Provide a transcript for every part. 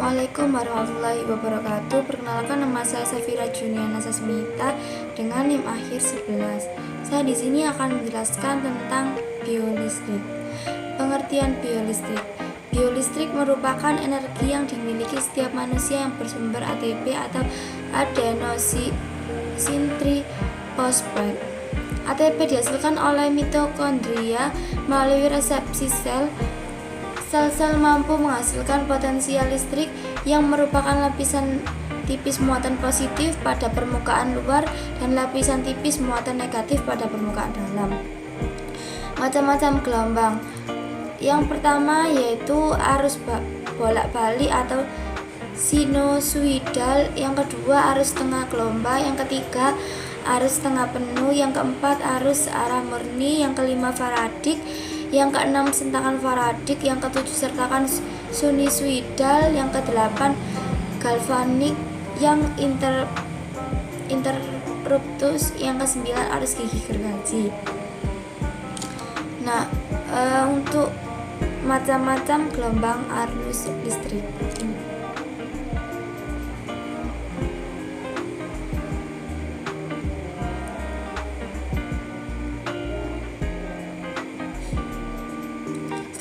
Assalamualaikum warahmatullahi wabarakatuh. Perkenalkan, nama saya Safira Juniana Sasmita dengan NIM akhir 11. Saya di sini akan menjelaskan tentang biolistrik. Pengertian biolistrik. Biolistrik merupakan energi yang dimiliki setiap manusia yang bersumber ATP atau adenosine triphosphate. ATP dihasilkan oleh mitokondria melalui resepsi sel. Sel-sel mampu menghasilkan potensial listrik yang merupakan lapisan tipis muatan positif pada permukaan luar dan lapisan tipis muatan negatif pada permukaan dalam. Macam-macam gelombang. Yang pertama yaitu arus bolak-balik atau sinusoidal, yang kedua arus tengah gelombang, yang ketiga arus tengah penuh, yang keempat arus arah murni, yang kelima faradik, yang keenam sentakan faradik, yang ketujuh sertakan sinusoidal, yang kedelapan galvanik, yang interruptus, yang kesembilan arus gigi gergaji. Nah, untuk macam-macam gelombang arus listrik.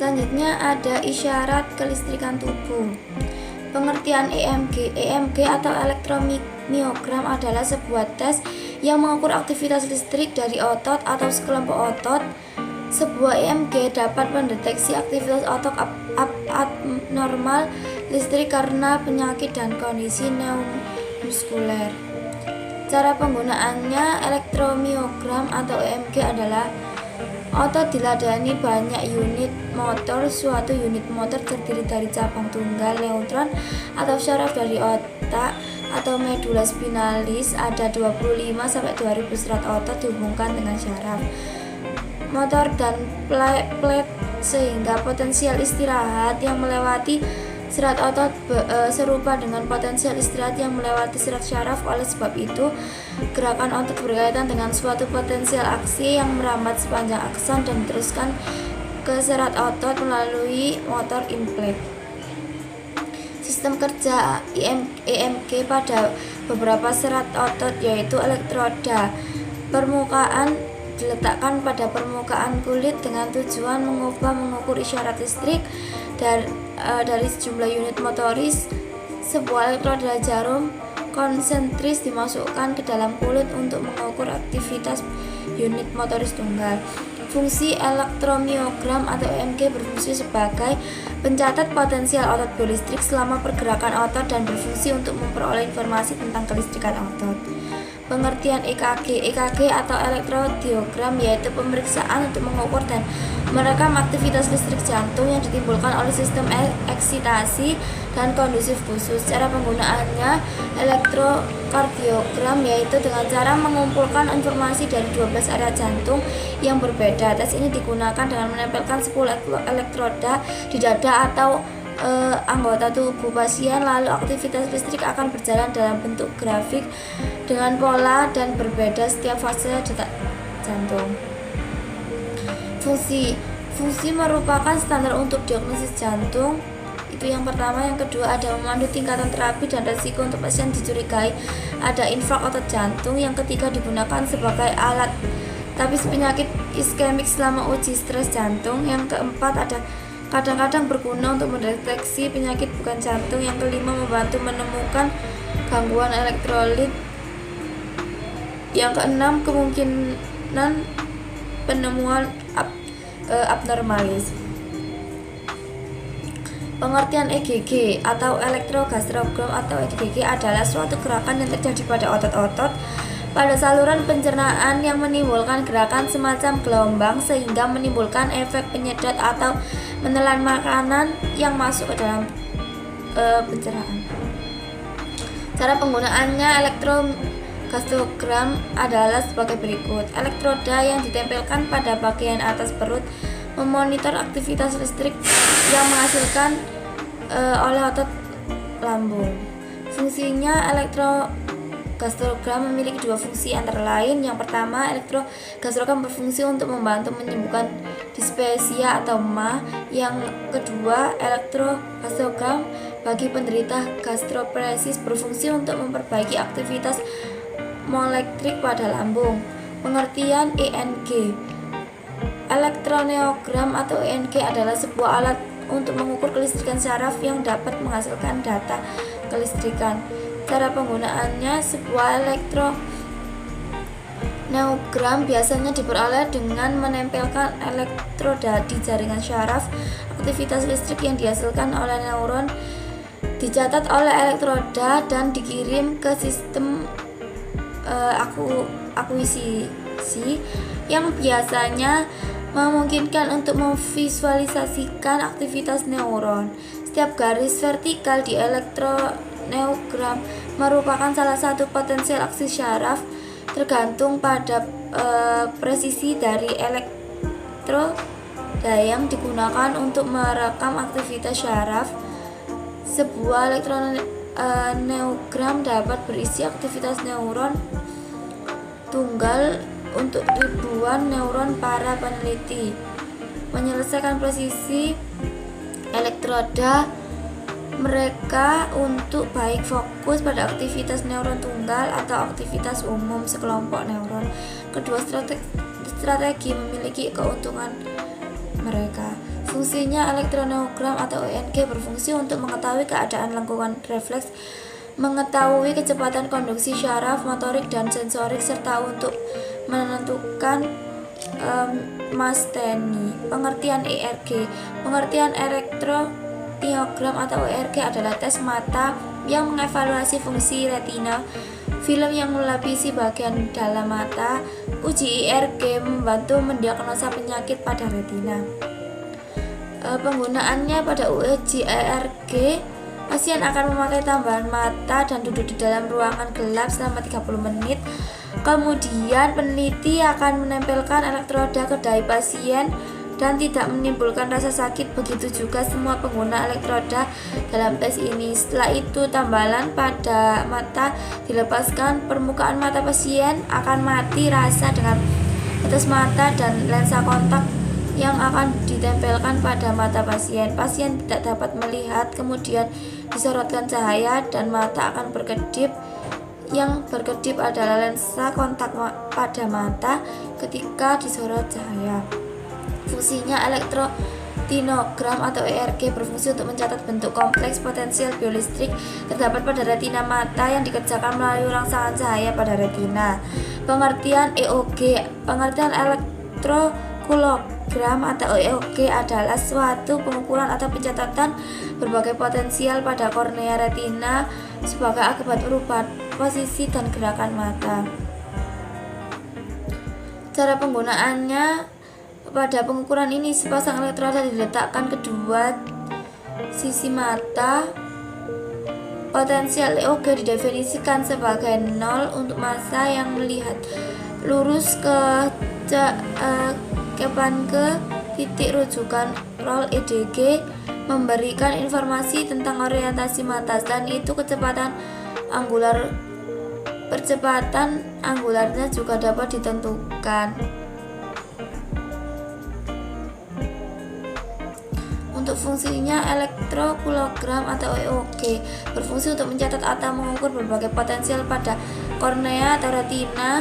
Selanjutnya ada isyarat kelistrikan tubuh. Pengertian EMG. EMG atau elektromiogram adalah sebuah tes yang mengukur aktivitas listrik dari otot atau sekelompok otot. Sebuah EMG dapat mendeteksi aktivitas otot abnormal listrik karena penyakit dan kondisi neuromuskuler. Cara penggunaannya, elektromiogram atau EMG adalah otot diladani banyak unit motor. Suatu unit motor terdiri dari cabang tunggal neutron atau syaraf dari otak atau medula spinalis. Ada 25-2000 serat otot dihubungkan dengan syaraf motor dan plate sehingga potensial istirahat yang melewati serat otot serupa dengan potensial istirahat yang melewati serat syaraf. Oleh sebab itu, gerakan otot berkaitan dengan suatu potensial aksi yang merambat sepanjang akson dan diteruskan ke serat otot melalui motor implik. Sistem kerja EMG pada beberapa serat otot yaitu elektroda permukaan diletakkan pada permukaan kulit dengan tujuan mengukur isyarat listrik dari sejumlah unit motoris. Sebuah elektroda jarum konsentris dimasukkan ke dalam kulit untuk mengukur aktivitas unit motoris tunggal. Fungsi elektromiogram atau EMG berfungsi sebagai pencatat potensial otot biolistrik selama pergerakan otot dan berfungsi untuk memperoleh informasi tentang kelistrikan otot. Pengertian EKG. EKG atau elektrodiogram yaitu pemeriksaan untuk mengukur dan merekam aktivitas listrik jantung yang ditimbulkan oleh sistem eksitasi dan kondusif khusus. Cara penggunaannya, elektrokardiogram yaitu dengan cara mengumpulkan informasi dari 12 area jantung yang berbeda. Tes ini digunakan dengan menempelkan 10 elektroda di dada atau anggota tubuh pasien, lalu aktivitas listrik akan berjalan dalam bentuk grafik dengan pola dan berbeda setiap fase detak jantung. Fungsi merupakan standar untuk diagnosis jantung. Itu yang pertama. Yang kedua, ada memandu tingkatan terapi dan resiko untuk pasien dicurigai ada infark otot jantung. Yang ketiga, digunakan sebagai alat tabis penyakit iskemik selama uji stres jantung. Yang keempat, ada kadang-kadang berguna untuk mendeteksi penyakit bukan jantung. Yang kelima, membantu menemukan gangguan elektrolit. Yang keenam, kemungkinan penemuan abnormalis. Pengertian EGG atau elektrogastrogram atau EGG adalah suatu gerakan yang terjadi pada otot-otot pada saluran pencernaan yang menimbulkan gerakan semacam gelombang sehingga menimbulkan efek penyedot atau menelan makanan yang masuk ke dalam pencernaan. Cara penggunaannya, elektrogastrogram adalah sebagai berikut. Elektroda yang ditempelkan pada bagian atas perut memonitor aktivitas listrik yang menghasilkan oleh otot lambung. Fungsinya, elektrogastrogram memiliki dua fungsi antara lain. Yang pertama, elektrogastrogram berfungsi untuk membantu menyembuhkan dispepsia atau MA. Yang kedua, elektrogastrogram bagi penderita gastroparesis berfungsi untuk memperbaiki aktivitas molektik pada lambung. Pengertian ENG. Elektroneogram atau ENG adalah sebuah alat untuk mengukur kelistrikan syaraf yang dapat menghasilkan data kelistrikan. Cara penggunaannya, sebuah elektroneogram biasanya diperoleh dengan menempelkan elektroda di jaringan syaraf. Aktivitas listrik yang dihasilkan oleh neuron dicatat oleh elektroda dan dikirim ke sistem akuisisi yang biasanya memungkinkan untuk memvisualisasikan aktivitas neuron. Setiap garis vertikal di elektroneogram merupakan salah satu potensial aksi syaraf tergantung pada presisi dari elektroda yang digunakan untuk merekam aktivitas syaraf. Sebuah elektroneogram dapat berisi aktivitas neuron tunggal untuk ribuan neuron. Para peneliti menyelesaikan presisi elektroda mereka untuk baik fokus pada aktivitas neuron tunggal atau aktivitas umum sekelompok neuron. Kedua strategi memiliki keuntungan mereka. Fungsinya, elektroneogram atau ENG berfungsi untuk mengetahui keadaan lengkungan refleks, mengetahui kecepatan konduksi syaraf, motorik, dan sensorik, serta untuk menentukan masteni. Pengertian ERG. Pengertian elektroneogram atau ERG adalah tes mata yang mengevaluasi fungsi retina, film yang melapisi bagian dalam mata. Uji ERG membantu mendiagnosa penyakit pada retina. Penggunaannya pada uji ERG, pasien akan memakai tambahan mata dan duduk di dalam ruangan gelap selama 30 menit. Kemudian peneliti akan menempelkan elektroda ke dahi pasien dan tidak menimbulkan rasa sakit. Begitu juga semua pengguna elektroda dalam tes ini. Setelah itu tambalan pada mata dilepaskan. Permukaan mata pasien akan mati rasa dengan tetes mata dan lensa kontak yang akan ditempelkan pada mata pasien. Pasien tidak dapat melihat, kemudian disorotkan cahaya dan mata akan berkedip. Yang berkedip adalah lensa kontak pada mata ketika disorot cahaya. Fungsinya, elektroneogram atau ERG berfungsi untuk mencatat bentuk kompleks potensial biolistrik terdapat pada retina mata yang dikerjakan melalui rangsangan cahaya pada retina. Pengertian EOG. Pengertian elektrokulogram atau EOG adalah suatu pengukuran atau pencatatan berbagai potensial pada kornea retina sebagai akibat perubahan posisi dan gerakan mata. Cara penggunaannya, pada pengukuran ini sepasang elektroda diletakkan kedua sisi mata. Potensial EOG didefinisikan sebagai 0 untuk massa yang melihat lurus ke titik rujukan. Roll EDG memberikan informasi tentang orientasi mata dan itu kecepatan angular. Percepatan anggularnya juga dapat ditentukan. Untuk fungsinya, elektrokulogram atau EOG berfungsi untuk mencatat atau mengukur berbagai potensial pada kornea atau retina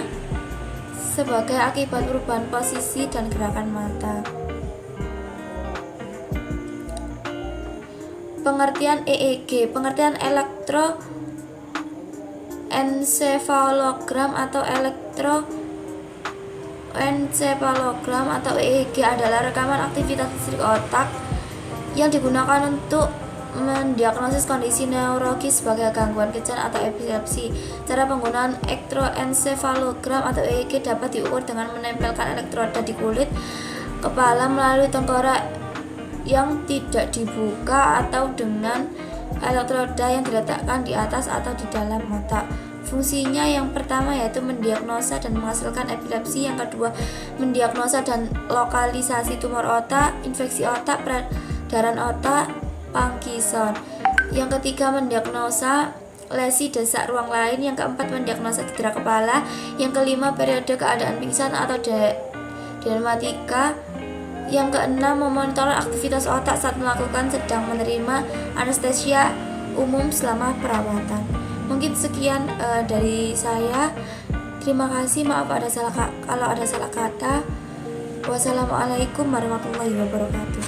sebagai akibat perubahan posisi dan gerakan mata. Pengertian EEG. Pengertian elektroencefalogram atau elektroencefalogram atau EEG adalah rekaman aktivitas listrik otak yang digunakan untuk mendiagnosis kondisi neurologis sebagai gangguan kejang atau epilepsi. Cara penggunaan elektroencefalogram atau EEG dapat diukur dengan menempelkan elektroda di kulit kepala melalui tengkorak yang tidak dibuka atau dengan elektroda yang diletakkan di atas atau di dalam otak. Fungsinya yang pertama yaitu mendiagnosa dan menghasilkan epilepsi, yang kedua mendiagnosa dan lokalisasi tumor otak, infeksi otak, peredaran otak, Parkinson. Yang ketiga mendiagnosa lesi desak ruang lain. Yang keempat, mendiagnosa cedera kepala. Yang kelima, periode keadaan pingsan atau dilematika. Yang keenam, memonitor aktivitas otak saat sedang menerima anestesia umum selama perawatan. Mungkin sekian dari saya. Terima kasih, maaf kalau ada salah kata. Wassalamualaikum warahmatullahi wabarakatuh.